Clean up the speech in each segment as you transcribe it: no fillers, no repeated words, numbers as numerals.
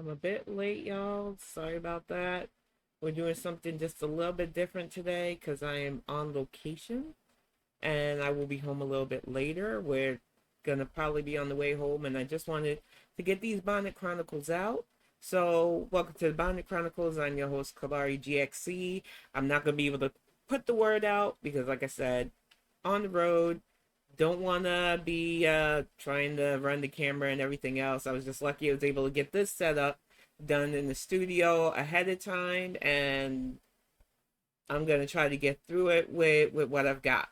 I'm a bit late, y'all. Sorry about that. We're doing something just a little bit different today because I am on location and I will be home a little bit later. We're gonna probably be on the way home, and I just wanted to get these Bonnet Chronicles out. So, welcome to the Bonnet Chronicles. I'm your host, Kalari GXC. I'm not gonna be able to put the word out because, like I said, on the road, don't want to be trying to run the camera and everything else. I was just lucky I was able to get this setup done in the studio ahead of time, and I'm going to try to get through it with what I've got.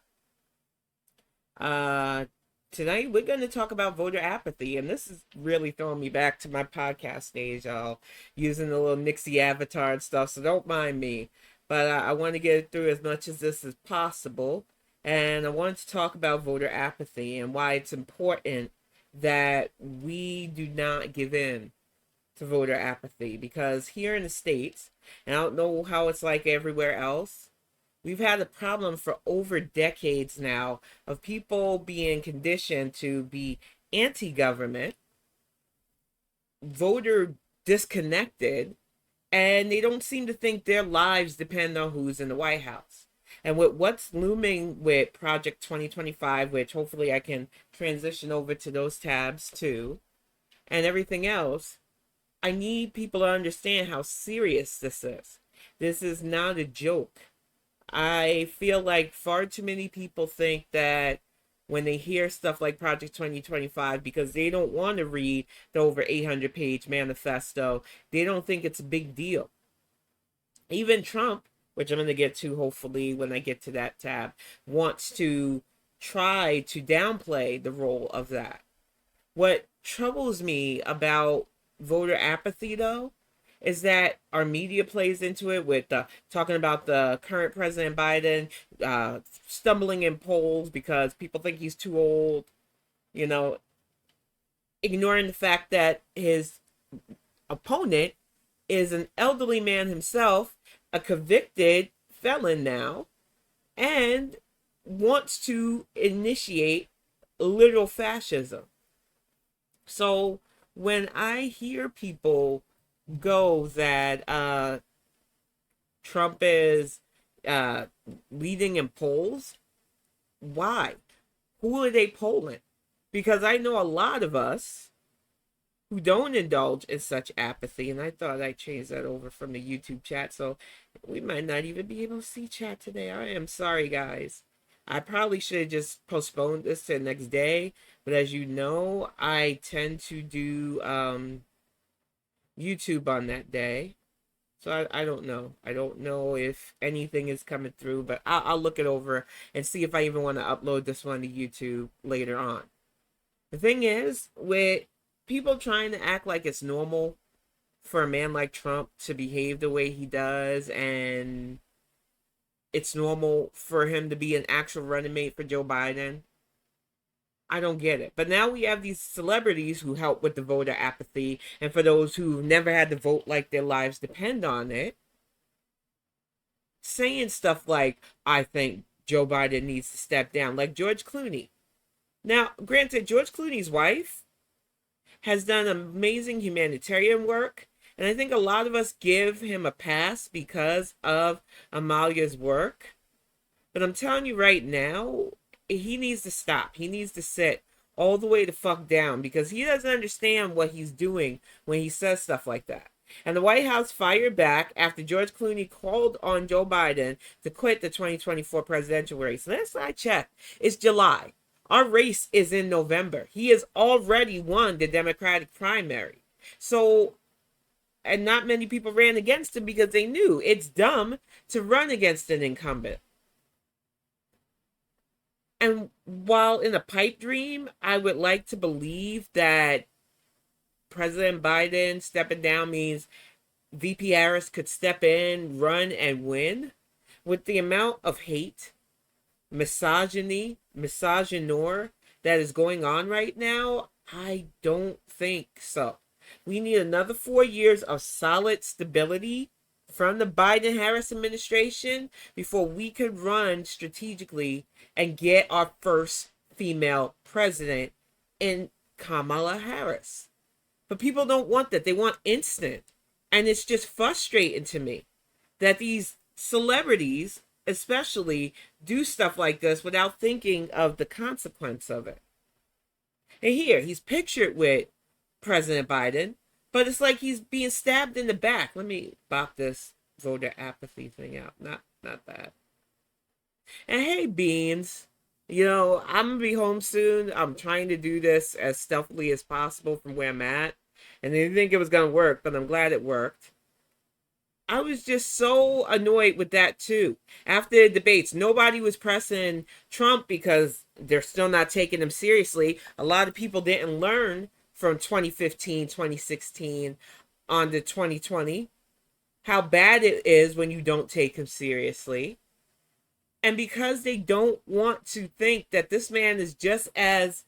Uh, Tonight, we're going to talk about voter apathy, and this is really throwing me back to my podcast stage, y'all, using the little Nixie avatar and stuff, so don't mind me. But I want to get through as much as this as possible. And I wanted to talk about voter apathy and why it's important that we do not give in to voter apathy. Because here in the States, and I don't know how it's like everywhere else, we've had a problem for over decades now of people being conditioned to be anti government, voter disconnected, and they don't seem to think their lives depend on who's in the White House. And with what's looming with Project 2025, which hopefully I can transition over to those tabs too, and everything else, I need people to understand how serious this is. This is not a joke. I feel like far too many people think that when they hear stuff like Project 2025, because they don't want to read the over 800-page manifesto, they don't think it's a big deal. Even Trump, which I'm going to get to hopefully when I get to that tab, wants to try to downplay the role of that. What troubles me about voter apathy, though, is that our media plays into it with talking about the current President Biden stumbling in polls because people think he's too old, you know, ignoring the fact that his opponent is an elderly man himself, a convicted felon now, and wants to initiate literal fascism. So when I hear people go that Trump is leading in polls, why? Who are they polling? Because I know a lot of us who don't indulge in such apathy, and I thought I'd change that over from the YouTube chat, so we might not even be able to see chat today. I am sorry, guys. I probably should have just postponed this to the next day, but as you know, I tend to do YouTube on that day. So I don't know. I don't know if anything is coming through, but I'll look it over and see if I even want to upload this one to YouTube later on. The thing is, with people trying to act like it's normal for a man like Trump to behave the way he does, and it's normal for him to be an actual running mate for Joe Biden, I don't get it. But now we have these celebrities who help with the voter apathy, and for those who never had to vote like their lives depend on it, saying stuff like, I think Joe Biden needs to step down, like George Clooney. Now, granted, George Clooney's wife has done amazing humanitarian work, and I think a lot of us give him a pass because of Amalia's work. But I'm telling you right now, he needs to stop. He needs to sit all the way the fuck down because he doesn't understand what he's doing when he says stuff like that. And the White House fired back after George Clooney called on Joe Biden to quit the 2024 presidential race. Last I checked, it's July. Our race is in November. He has already won the Democratic primary. So, and not many people ran against him because they knew it's dumb to run against an incumbent. And while in a pipe dream, I would like to believe that President Biden stepping down means VP Harris could step in, run, and win. With the amount of hate, misogyny, misogynoir that is going on right now, I don't think so. We need another 4 years of solid stability from the Biden-Harris administration before we could run strategically and get our first female president in Kamala Harris. But people don't want that. They want instant. And it's just frustrating to me that these celebrities, especially, do stuff like this without thinking of the consequence of it. And here, he's pictured with President Biden, but it's like he's being stabbed in the back. Let me bop this voter apathy thing out. Not that. And hey, Beans, I'm gonna be home soon. I'm trying to do this as stealthily as possible from where I'm at. And I didn't think it was gonna work, but I'm glad it worked. I was just so annoyed with that too. After the debates, nobody was pressing Trump because they're still not taking him seriously. A lot of people didn't learn from 2015, 2016 on to 2020 how bad it is when you don't take him seriously. And because they don't want to think that this man is just as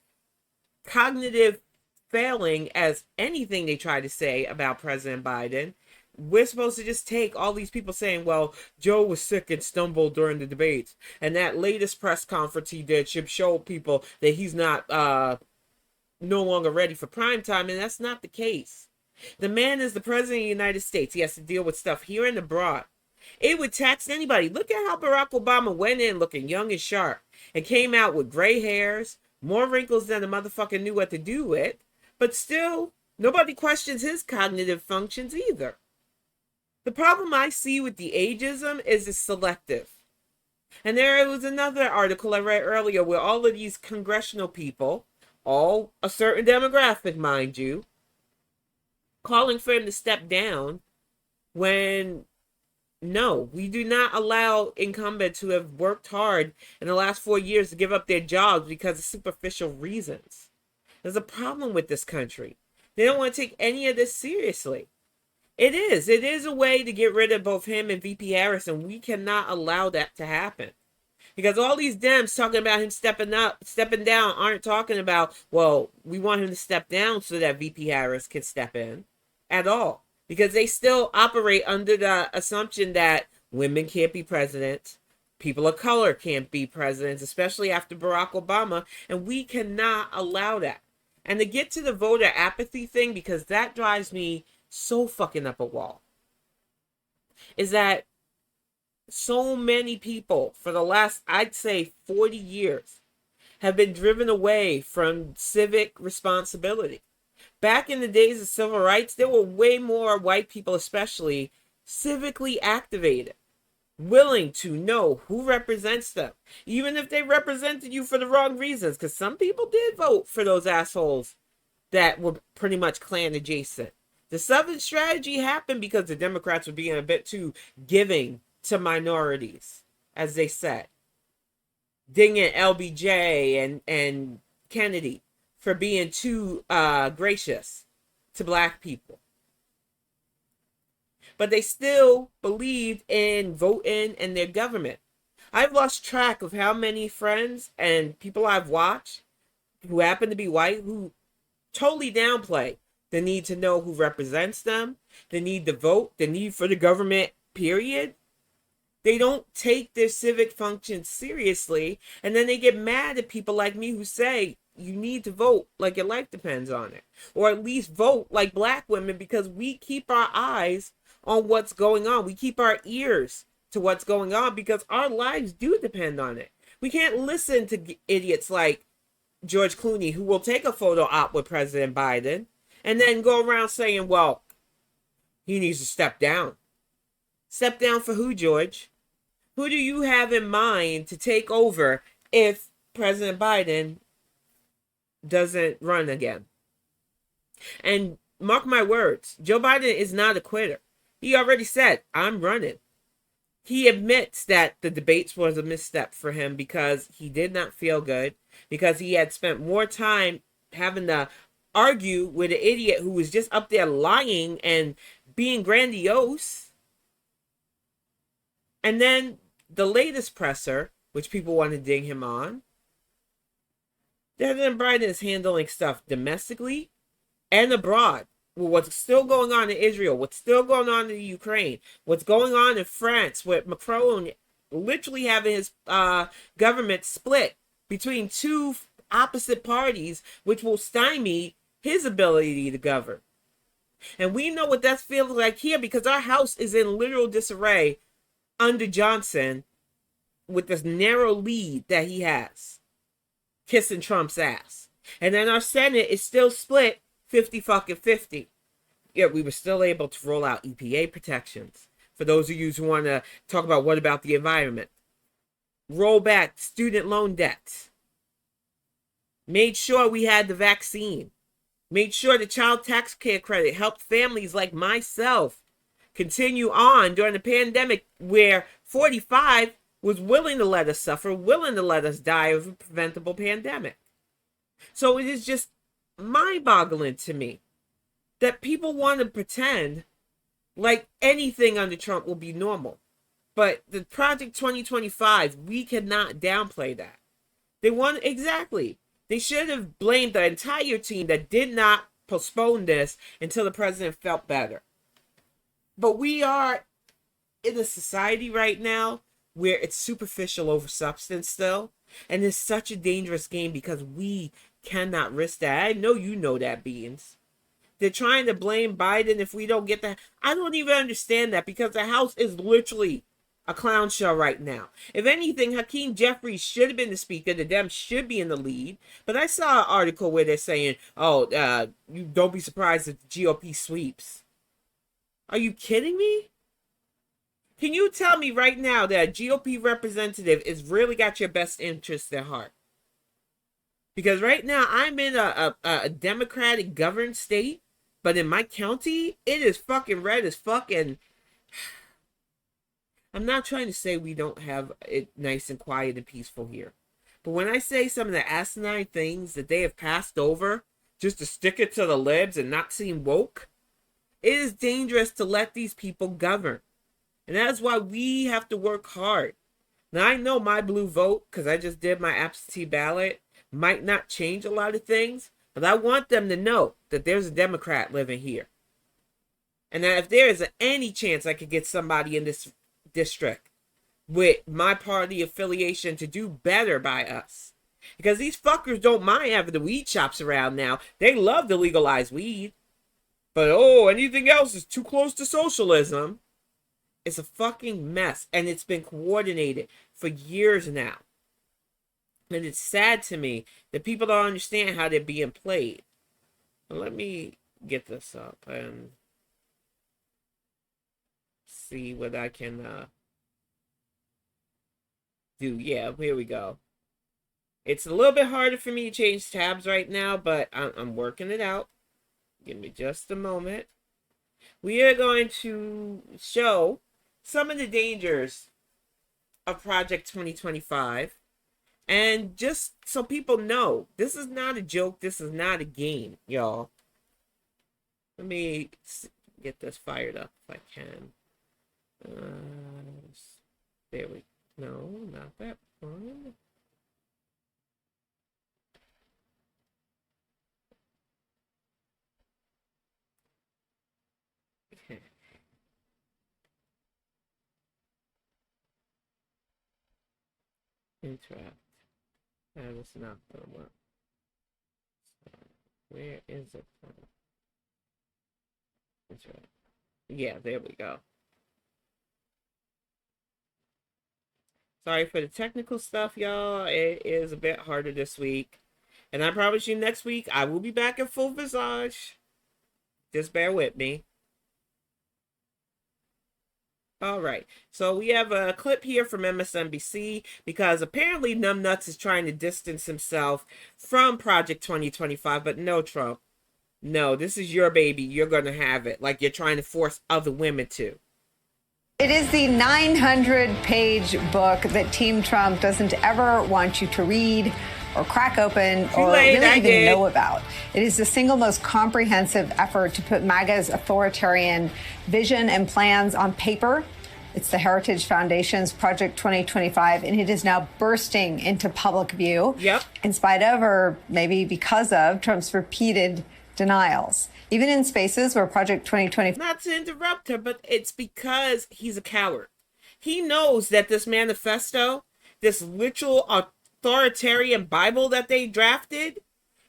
cognitive failing as anything they try to say about President Biden, we're supposed to just take all these people saying, well, Joe was sick and stumbled during the debates. And that latest press conference he did should show people that he's not no longer ready for prime time. And that's not the case. The man is the president of the United States. He has to deal with stuff here and abroad. It would tax anybody. Look at how Barack Obama went in looking young and sharp and came out with gray hairs, more wrinkles than the motherfucker knew what to do with. But still, nobody questions his cognitive functions either. The problem I see with the ageism is it's selective. And there was another article I read earlier where all of these congressional people, all a certain demographic, mind you, calling for him to step down when, no, we do not allow incumbents who have worked hard in the last 4 years to give up their jobs because of superficial reasons. There's a problem with this country. They don't want to take any of this seriously. It is a way to get rid of both him and VP Harris, and we cannot allow that to happen. Because all these Dems talking about him stepping down aren't talking about, well, we want him to step down so that VP Harris can step in at all. Because they still operate under the assumption that women can't be president, people of color can't be presidents, especially after Barack Obama, and we cannot allow that. And to get to the voter apathy thing, because that drives me so fucking up a wall, is that so many people for the last, I'd say 40 years, have been driven away from civic responsibility. Back in the days of civil rights, there were way more white people, especially, civically activated, willing to know who represents them, even if they represented you for the wrong reasons, because some people did vote for those assholes that were pretty much Klan adjacent. The Southern strategy happened because the Democrats were being a bit too giving to minorities, as they said. Dinging LBJ and Kennedy for being too gracious to black people. But they still believed in voting and their government. I've lost track of how many friends and people I've watched who happen to be white who totally downplay the need to know who represents them, the need to vote, the need for the government, period. They don't take their civic functions seriously, and then they get mad at people like me who say, you need to vote like your life depends on it. Or at least vote like black women, because we keep our eyes on what's going on. We keep our ears to what's going on because our lives do depend on it. We can't listen to idiots like George Clooney, who will take a photo op with President Biden and then go around saying, well, he needs to step down. Step down for who, George? Who do you have in mind to take over if President Biden doesn't run again? And mark my words, Joe Biden is not a quitter. He already said, I'm running. He admits that the debates was a misstep for him because he did not feel good, because he had spent more time having to argue with an idiot who was just up there lying and being grandiose. And then the latest presser, which people want to ding him on, President Biden is handling stuff domestically and abroad. What's still going on in Israel, what's still going on in Ukraine, what's going on in France with Macron literally having his government split between two opposite parties, which will stymie his ability to govern. And we know what that feels like here because our house is in literal disarray under Johnson with this narrow lead that he has, kissing Trump's ass. And then our Senate is still split 50-50. Yet we were still able to roll out EPA protections. For those of you who want to talk about what about the environment. Roll back student loan debts. Made sure we had the vaccine. Made sure the child tax care credit helped families like myself continue on during the pandemic where 45 was willing to let us suffer, willing to let us die of a preventable pandemic. So it is just mind-boggling to me that people want to pretend like anything under Trump will be normal. But the Project 2025, we cannot downplay that. They want, exactly. They should have blamed the entire team that did not postpone this until the president felt better. But we are in a society right now where it's superficial over substance still. And it's such a dangerous game because we cannot risk that. I know you know that, Beans. They're trying to blame Biden if we don't get that. I don't even understand that because the House is literally a clown show right now. If anything, Hakeem Jeffries should have been the speaker. The Dems should be in the lead. But I saw an article where they're saying, you don't be surprised if the GOP sweeps. Are you kidding me? Can you tell me right now that a GOP representative is really got your best interest at heart? Because right now I'm in a Democratic governed state, but in my county, it is fucking red as fucking... I'm not trying to say we don't have it nice and quiet and peaceful here. But when I say some of the asinine things that they have passed over just to stick it to the libs and not seem woke, it is dangerous to let these people govern. And that's why we have to work hard. Now, I know my blue vote, because I just did my absentee ballot, might not change a lot of things, but I want them to know that there's a Democrat living here. And that if there is any chance I could get somebody in this district with my party affiliation to do better by us. Because these fuckers don't mind having the weed shops around now. They love to legalize weed. But anything else is too close to socialism. It's a fucking mess. And it's been coordinated for years now. And it's sad to me that people don't understand how they're being played. Let me get this up and see what I can do. Yeah, here we go. It's a little bit harder for me to change tabs right now, but I'm working it out. Give me just a moment. We are going to show some of the dangers of Project 2025. And just so people know, this is not a joke. This is not a game, y'all. Let me get this fired up if I can. There we go. No, not that one. Okay. Interact. That is not gonna work. So, where is it from? Interact. Yeah, there we go. Sorry for the technical stuff, y'all. It is a bit harder this week. And I promise you next week, I will be back in full visage. Just bear with me. All right. So we have a clip here from MSNBC because apparently Numbnuts is trying to distance himself from Project 2025. But no, Trump. No, this is your baby. You're going to have it. Like you're trying to force other women to. It is the 900-page book that Team Trump doesn't ever want you to read or crack open or really even know about. It is the single most comprehensive effort to put MAGA's authoritarian vision and plans on paper. It's the Heritage Foundation's Project 2025, and it is now bursting into public view. Yep. In spite of, or maybe because of, Trump's repeated denials. Even in spaces where Project 2025... Not to interrupt her, but it's because he's a coward. He knows that this manifesto, this literal authoritarian Bible that they drafted,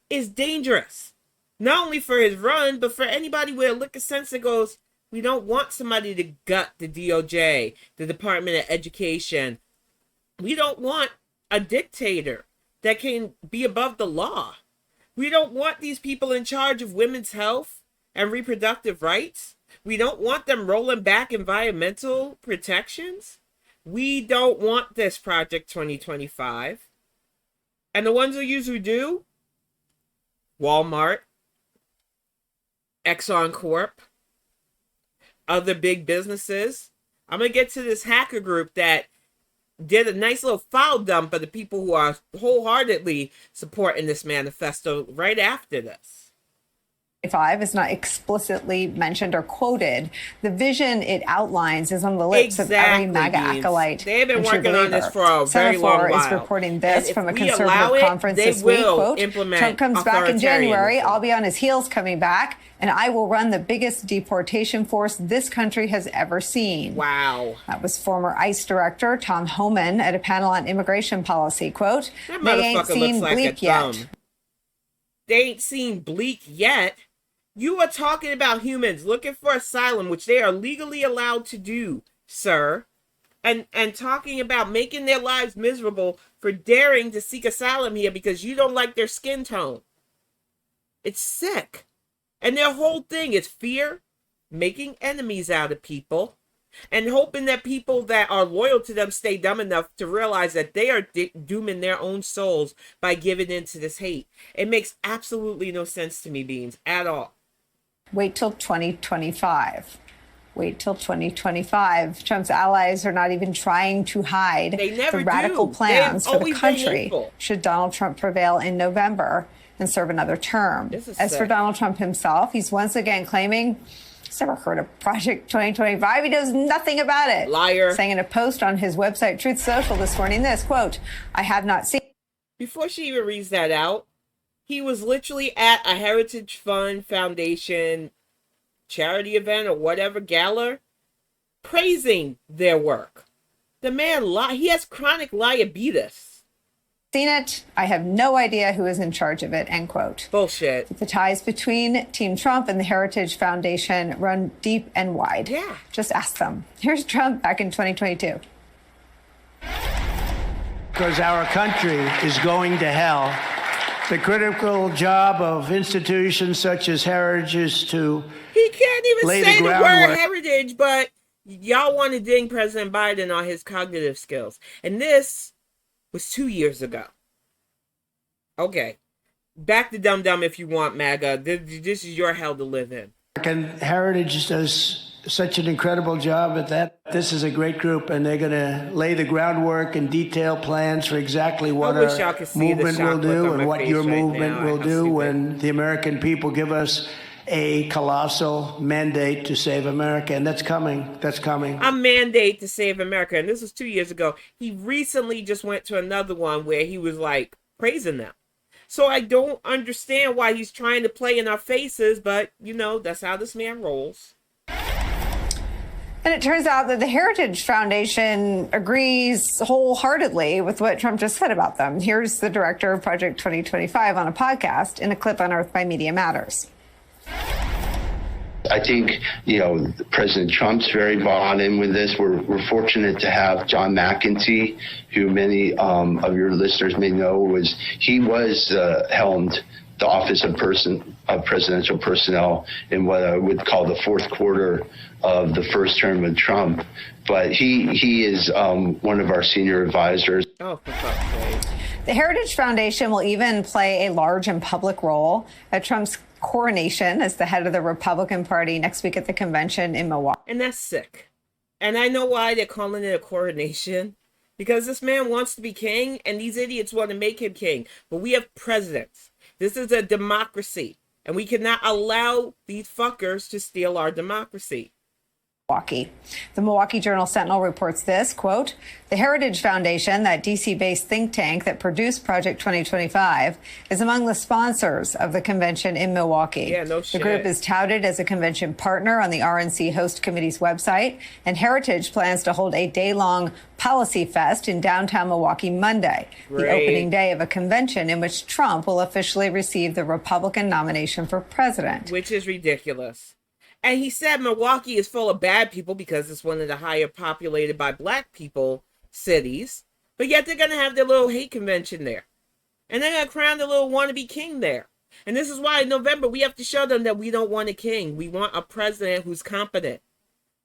is dangerous. Not only for his run, but for anybody with a lick of sense that goes, we don't want somebody to gut the DOJ, the Department of Education. We don't want a dictator that can be above the law. We don't want these people in charge of women's health and reproductive rights. We don't want them rolling back environmental protections. We don't want this Project 2025. And the ones who do, Walmart, Exxon Corp, other big businesses. I'm going to get to this hacker group that did a nice little file dump of the people who are wholeheartedly supporting this manifesto right after this. 5 is not explicitly mentioned or quoted. The vision it outlines is on the lips of every MAGA acolyte. They've been working on this for a very long while. is reporting this from a conservative conference this week. Quote, Trump comes back in January. I'll be on his heels coming back, and I will run the biggest deportation force this country has ever seen. Wow. That was former ICE director Tom Homan at a panel on immigration policy. Quote, they ain't seen bleak yet. They ain't seen bleak yet. You are talking about humans looking for asylum, which they are legally allowed to do, sir. And talking about making their lives miserable for daring to seek asylum here because you don't like their skin tone. It's sick. And their whole thing is fear, making enemies out of people, and hoping that people that are loyal to them stay dumb enough to realize that they are dooming their own souls by giving in to this hate. It makes absolutely no sense to me, Beans, at all. Wait till 2025. Wait till 2025. Trump's allies are not even trying to hide the radical plans for the country should Donald Trump prevail in November and serve another term. As for Donald Trump himself, he's once again claiming he's never heard of Project 2025. He knows nothing about it. Liar. Saying in a post on his website, Truth Social, this morning, this, quote, I have not seen. Before she even reads that out, he was literally at a Heritage Fund Foundation charity event or whatever, gala, praising their work. The man, he has chronic diabetes. Seen it. I have no idea who is in charge of it, end quote. Bullshit. The ties between Team Trump and the Heritage Foundation run deep and wide. Yeah. Just ask them. Here's Trump back in 2022. Because our country is going to hell. The critical job of institutions such as Heritage is to he can't even lay say the word groundwork. heritage, but y'all want to ding President Biden on his cognitive skills. And this was 2 years ago. Okay. Back to dumb if you want, MAGA. This is your hell to live in. And Heritage does such an incredible job at that. This is a great group, and they're going to lay the groundwork and detail plans for exactly what our movement will do and what your movement will do when the American people give us a colossal mandate to save America. And that's coming. That's coming. A mandate to save America. And this was 2 years ago. He recently just went to another one where he was like praising them. So I don't understand why he's trying to play in our faces, but you know, that's how this man rolls. And it turns out that the Heritage Foundation agrees wholeheartedly with what Trump just said about them. Here's the director of Project 2025 on a podcast in a clip unearthed by Media Matters. I think, President Trump's very bought in with this. We're fortunate to have John McEntee, who many of your listeners may know helmed the Office of Presidential Personnel in what I would call the fourth quarter of the first term of Trump. But he is one of our senior advisors. Oh, for fuck's sake. The Heritage Foundation will even play a large and public role at Trump's coronation as the head of the Republican Party next week at the convention in Milwaukee. And that's sick. And I know why they're calling it a coronation. Because this man wants to be king, and these idiots want to make him king. But we have presidents. This is a democracy. And we cannot allow these fuckers to steal our democracy. Milwaukee. The Milwaukee Journal Sentinel reports this, quote, the Heritage Foundation, that D.C.-based think tank that produced Project 2025, is among the sponsors of the convention in Milwaukee. Yeah, no shit. The group is touted as a convention partner on the RNC host committee's website, and Heritage plans to hold a day-long policy fest in downtown Milwaukee Monday, the opening day of a convention in which Trump will officially receive the Republican nomination for president. Which is ridiculous. And he said Milwaukee is full of bad people because it's one of the higher populated by black people cities. But yet they're going to have their little hate convention there. And they're going to crown the little wannabe king there. And this is why in November we have to show them that we don't want a king. We want a president who's competent.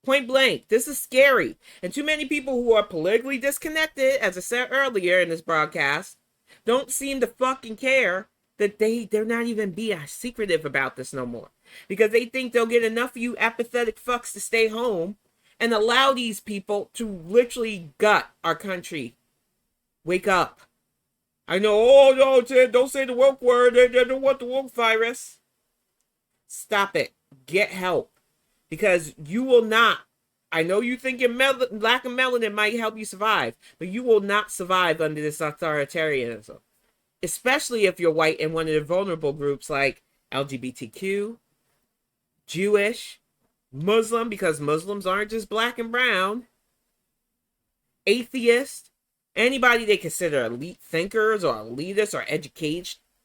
Point blank. This is scary. And too many people who are politically disconnected, as I said earlier in this broadcast, don't seem to fucking care that they're not even being secretive about this no more. Because they think they'll get enough of you apathetic fucks to stay home and allow these people to literally gut our country. Wake up. I know, oh, no, don't say the woke word. They don't want the woke virus. Stop it. Get help. Because you will not. I know you think your lack of melanin might help you survive, but you will not survive under this authoritarianism. Especially if you're white in one of the vulnerable groups like LGBTQ, Jewish, Muslim, because Muslims aren't just black and brown, atheist, anybody they consider elite thinkers or elitists or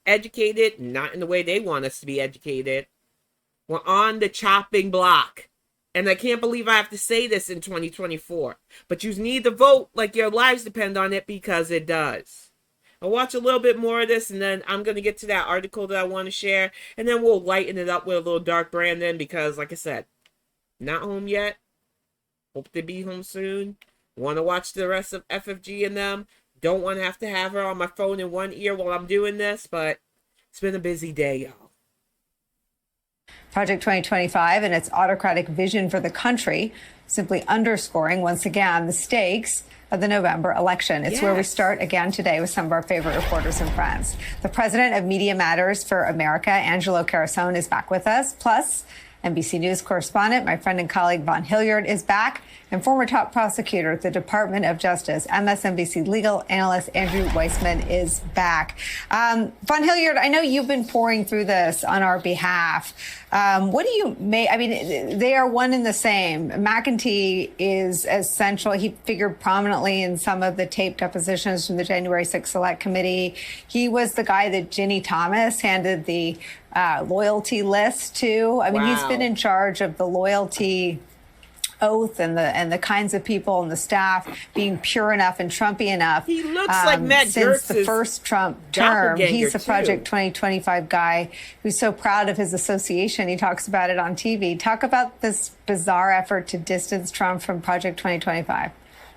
educated, not in the way they want us to be educated. We're on the chopping block. And I can't believe I have to say this in 2024. But you need to vote like your lives depend on it, because it does. I'll watch a little bit more of this, and then I'm going to get to that article that I want to share. And then we'll lighten it up with a little dark Brandon, because, like I said, not home yet. Hope to be home soon. Want to watch the rest of FFG and them. Don't want to have her on my phone in one ear while I'm doing this, but it's been a busy day, y'all. Project 2025 and its autocratic vision for the country, simply underscoring once again the stakes of the November election. It's where we start again today with some of our favorite reporters and friends. The president of Media Matters for America, Angelo Carasone, is back with us. Plus, NBC News correspondent, my friend and colleague Von Hilliard, is back. And former top prosecutor at the Department of Justice, MSNBC legal analyst Andrew Weissman, is back. Von Hilliard, I know you've been pouring through this on our behalf. What do you make? I mean, they are one and the same. McEntee is essential. He figured prominently in some of the taped depositions from the January 6th Select Committee. He was the guy that Ginny Thomas handed the loyalty list to. I mean, he's been in charge of the loyalty oath and the kinds of people and the staff being pure enough and Trumpy enough. He looks like Matt since the first Trump term. He's the Project 2025 guy who's so proud of his association. He talks about it on TV. Talk about this bizarre effort to distance Trump from Project 2025.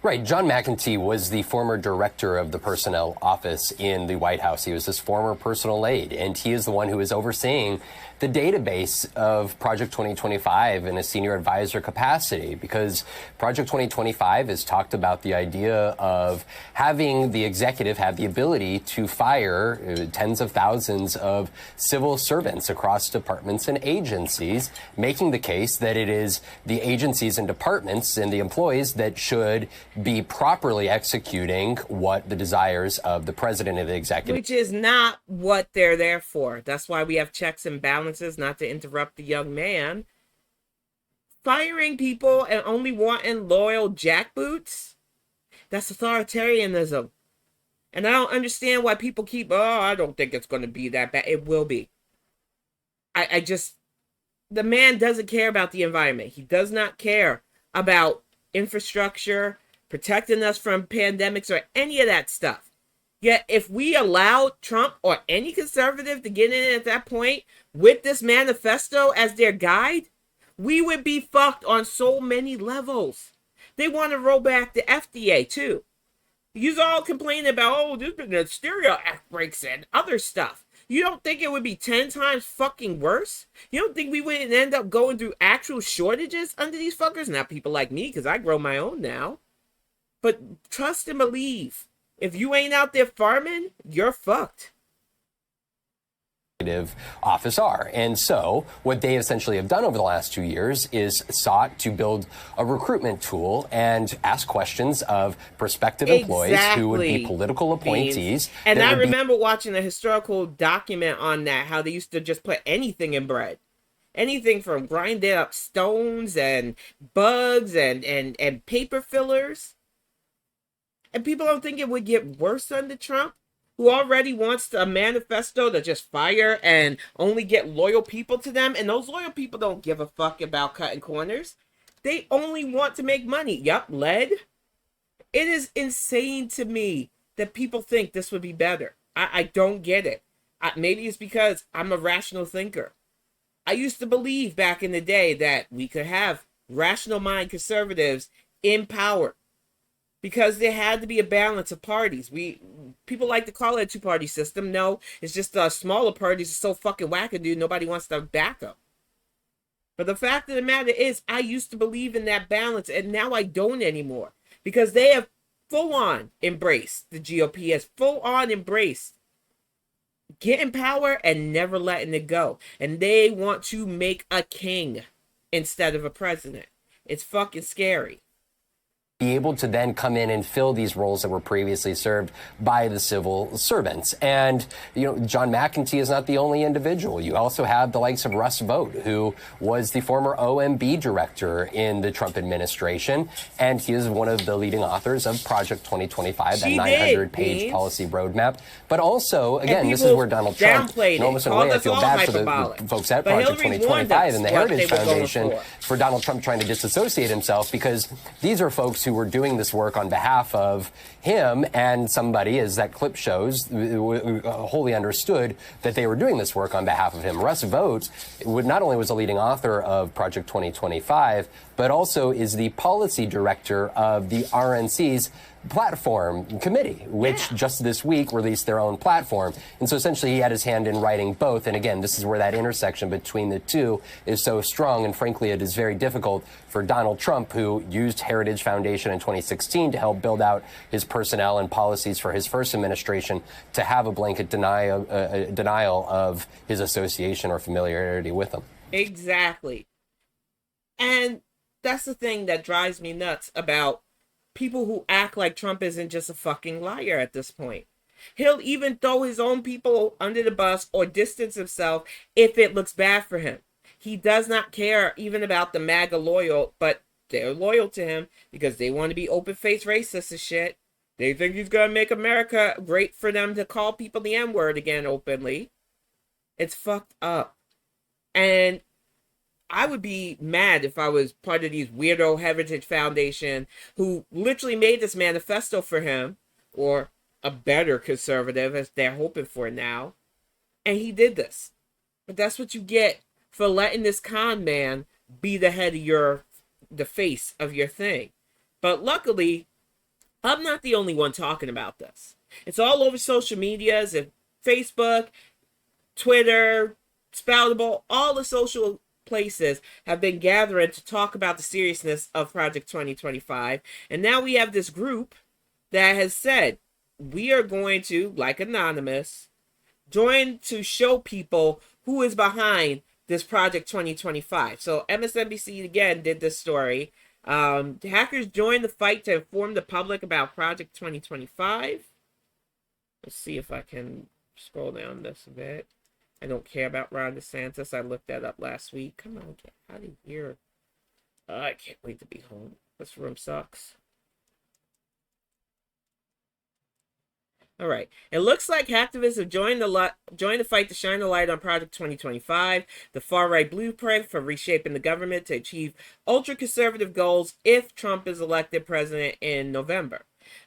Right. John McEntee was the former director of the personnel office in the White House. He was his former personal aide, and he is the one who is overseeing the database of Project 2025 in a senior advisor capacity, because Project 2025 has talked about the idea of having the executive have the ability to fire tens of thousands of civil servants across departments and agencies, making the case that it is the agencies and departments and the employees that should be properly executing what the desires of the president and the executive. Which is not what they're there for. That's why we have checks and balances, not to interrupt the young man. Firing people and only wanting loyal jackboots? That's authoritarianism. And I don't understand why people keep, I don't think it's going to be that bad. It will be. The man doesn't care about the environment. He does not care about infrastructure, protecting us from pandemics or any of that stuff. Yet if we allowed Trump or any conservative to get in at that point with this manifesto as their guide, we would be fucked on so many levels. They want to roll back the FDA too. You all complaining about, there's been a stereo outbreaks and other stuff. You don't think it would be 10 times fucking worse? You don't think we wouldn't end up going through actual shortages under these fuckers? Not people like me, because I grow my own now. But trust and believe. If you ain't out there farming, you're fucked. office are. And so what they essentially have done over the last 2 years is sought to build a recruitment tool and ask questions of prospective employees who would be political appointees. And I remember watching a historical document on that, how they used to just put anything in bread. Anything from grinding up stones and bugs and paper fillers. And people don't think it would get worse under Trump, who already wants a manifesto to just fire and only get loyal people to them. And those loyal people don't give a fuck about cutting corners. They only want to make money. Yup, lead. It is insane to me that people think this would be better. I don't get it. Maybe it's because I'm a rational thinker. I used to believe back in the day that we could have rational mind conservatives in power, because there had to be a balance of parties. People like to call it a two-party system. No, it's just smaller parties are so fucking wackadoo, nobody wants to back them. But the fact of the matter is, I used to believe in that balance, and now I don't anymore. Because they have full-on embraced, the GOP has full-on embraced getting power and never letting it go. And they want to make a king instead of a president. It's fucking scary. Be able to then come in and fill these roles that were previously served by the civil servants. And, John McEntee is not the only individual. You also have the likes of Russ Vought, who was the former OMB director in the Trump administration. And he is one of the leading authors of Project 2025, that 900-page policy roadmap. But also, again, this is where Donald Trump, in almost in a way, I feel bad for the folks at Project 2025 and the Heritage Foundation for Donald Trump trying to disassociate himself, because these are folks who were doing this work on behalf of him, and somebody, as that clip shows, wholly understood that they were doing this work on behalf of him. Russ Vought not only was a leading author of Project 2025, but also is the policy director of the RNC's platform committee, which just this week released their own platform. And so essentially he had his hand in writing both. And again, this is where that intersection between the two is so strong. And frankly, it is very difficult for Donald Trump, who used Heritage Foundation in 2016 to help build out his personnel and policies for his first administration, to have a blanket denial of his association or familiarity with them. Exactly. And that's the thing that drives me nuts about people who act like Trump isn't just a fucking liar at this point. He'll even throw his own people under the bus or distance himself if it looks bad for him. He does not care even about the MAGA loyal, but they're loyal to him because they want to be open-faced racists and shit. They think he's going to make America great for them to call people the N-word again openly. It's fucked up. And I would be mad if I was part of these weirdo Heritage Foundation who literally made this manifesto for him, or a better conservative as they're hoping for now, and he did this. But that's what you get for letting this con man be the head of the face of your thing. But luckily, I'm not the only one talking about this. It's all over social medias and Facebook, Twitter, Spoutable, all the social places have been gathering to talk about the seriousness of Project 2025. And now we have this group that has said, we are going to, like Anonymous, join to show people who is behind this Project 2025. So MSNBC again did this story. Hackers joined the fight to inform the public about Project 2025. Let's see if I can scroll down this a bit. I don't care about Ron DeSantis. I looked that up last week. Come on, get out of here. I can't wait to be home. This room sucks. All right. It looks like hacktivists have joined the fight to shine a light on Project 2025, the far-right blueprint for reshaping the government to achieve ultra-conservative goals if Trump is elected president in November.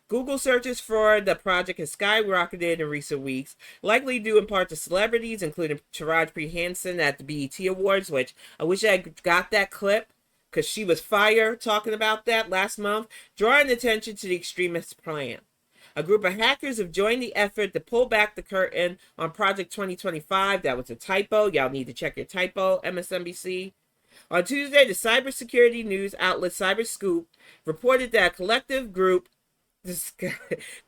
Google searches for the project has skyrocketed in recent weeks, likely due in part to celebrities, including Taraji P. Henson at the BET Awards, which I wish I got that clip, because she was fire talking about that last month, drawing attention to the extremist plan. A group of hackers have joined the effort to pull back the curtain on Project 2025. That was a typo. Y'all need to check your typo, MSNBC. On Tuesday, the cybersecurity news outlet Cyberscoop reported that a collective group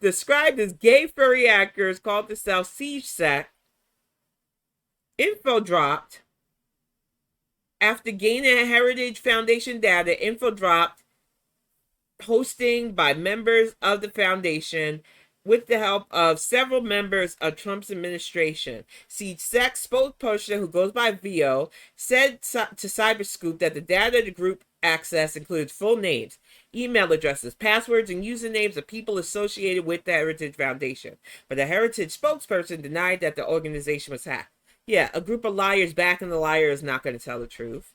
described as gay furry hackers called themselves SiegeSec info dropped after gaining Heritage Foundation data. Info dropped, hosting by members of the foundation with the help of several members of Trump's administration. See, Sex spokesperson who goes by VO said to Cyberscoop that the data the group access includes full names, email addresses, passwords, and usernames of people associated with the Heritage Foundation. But the Heritage spokesperson denied that the organization was hacked. Yeah, a group of liars backing the liar is not going to tell the truth.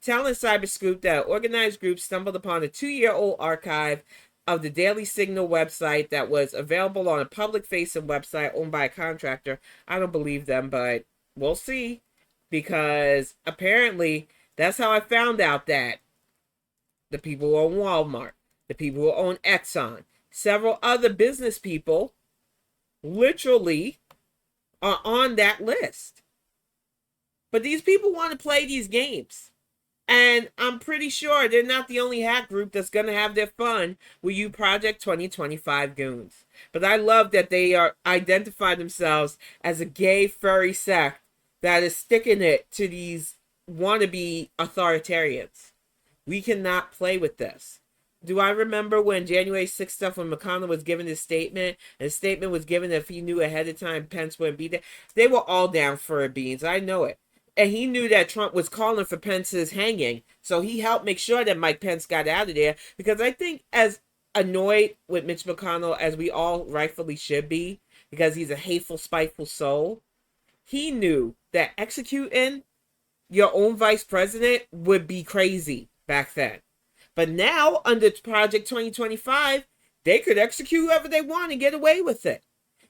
Telling Cyberscoop that organized groups stumbled upon a 2-year-old archive of the Daily Signal website that was available on a public-facing website owned by a contractor. I don't believe them, but we'll see. Because apparently, that's how I found out that the people who own Walmart, the people who own Exxon, several other business people literally are on that list. But these people want to play these games. And I'm pretty sure they're not the only hack group that's going to have their fun with you Project 2025 goons. But I love that they are identify themselves as a gay furry sect that is sticking it to these wannabe authoritarians. We cannot play with this. Do I remember when January 6th stuff, when McConnell was given his statement, and his statement was given that if he knew ahead of time Pence wouldn't be there? They were all down for beans. I know it. And he knew that Trump was calling for Pence's hanging. So he helped make sure that Mike Pence got out of there. Because I think as annoyed with Mitch McConnell as we all rightfully should be, because he's a hateful, spiteful soul, he knew that executing your own vice president would be crazy back then. But now, under Project 2025, they could execute whoever they want and get away with it.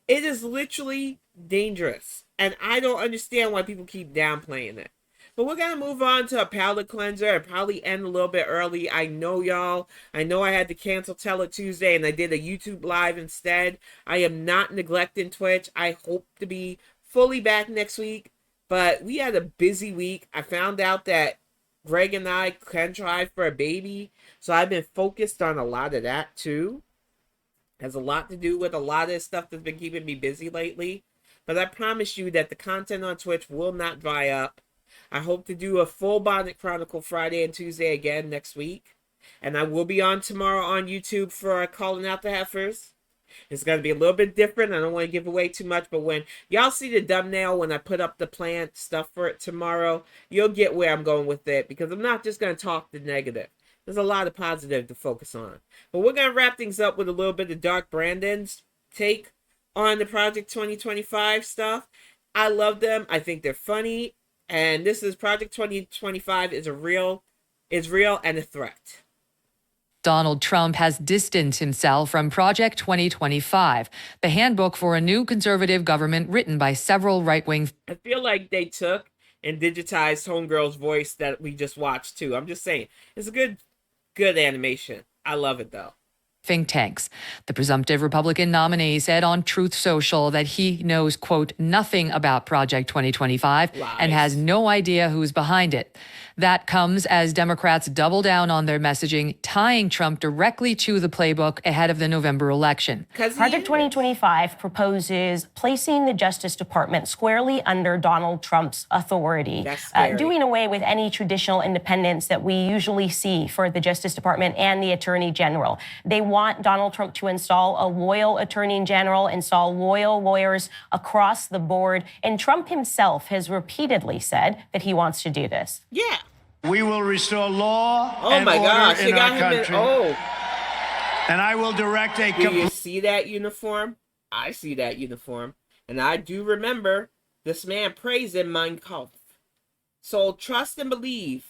It is literally dangerous. And I don't understand why people keep downplaying it. But we're going to move on to a palate cleanser and probably end a little bit early. I know, y'all. I know I had to cancel Tell It Tuesday and I did a YouTube live instead. I am not neglecting Twitch. I hope to be fully back next week. But we had a busy week. I found out that Greg and I can try for a baby. So I've been focused on a lot of that too. Has a lot to do with a lot of stuff that's been keeping me busy lately. But I promise you that the content on Twitch will not dry up. I hope to do a full Bonnet Chronicle Friday and Tuesday again next week. And I will be on tomorrow on YouTube for Calling Out the Heifers. It's going to be a little bit different. I don't want to give away too much. But when y'all see the thumbnail, when I put up the planned stuff for it tomorrow, you'll get where I'm going with it. Because I'm not just going to talk the negative. There's a lot of positive to focus on. But we're going to wrap things up with a little bit of Dark Brandon's take on the Project 2025 stuff. I love them. I think they're funny. And this is Project 2025 is real and a threat. Donald Trump has distanced himself from Project 2025, the handbook for a new conservative government written by several right-wing. I feel like they took and digitized Homegirl's voice that we just watched too. I'm just saying, it's a good animation. I love it though. Think tanks. The presumptive Republican nominee said on Truth Social that he knows, quote, nothing about Project 2025 and has no idea who's behind it. That comes as Democrats double down on their messaging, tying Trump directly to the playbook ahead of the November election. Project 2025 proposes placing the Justice Department squarely under Donald Trump's authority, doing away with any traditional independence that we usually see for the Justice Department and the Attorney General. They want Donald Trump to install a loyal Attorney General, install loyal lawyers across the board. And Trump himself has repeatedly said that he wants to do this. Yeah. We will restore law and order in our country. And I will direct a... Do you see that uniform? I see that uniform. And I do remember this man prays in Mein Kampf. So trust and believe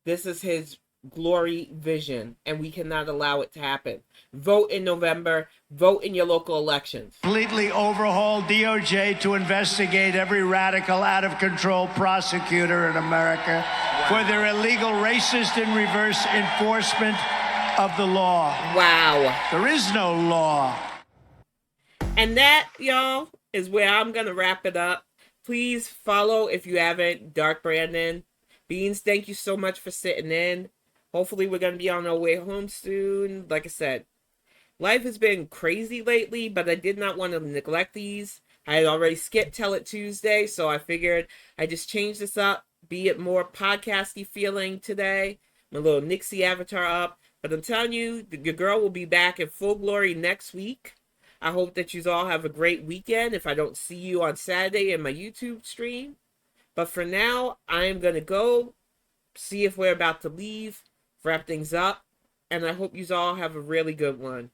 this is his glory vision, and we cannot allow it to happen. Vote in November. Vote in your local elections. Completely overhaul DOJ to investigate every radical, out-of-control prosecutor in America for their illegal, racist, and reverse enforcement of the law. Wow. There is no law. And that, y'all, is where I'm going to wrap it up. Please follow, if you haven't, Dark Brandon. Beans, thank you so much for sitting in. Hopefully we're going to be on our way home soon. Like I said, life has been crazy lately, but I did not want to neglect these. I had already skipped Tell It Tuesday, so I figured I just change this up, be it more podcasty feeling today. My little Nixie avatar up. But I'm telling you, your girl will be back in full glory next week. I hope that you all have a great weekend if I don't see you on Saturday in my YouTube stream. But for now, I'm going to go see if we're about to leave, wrap things up. And I hope you all have a really good one.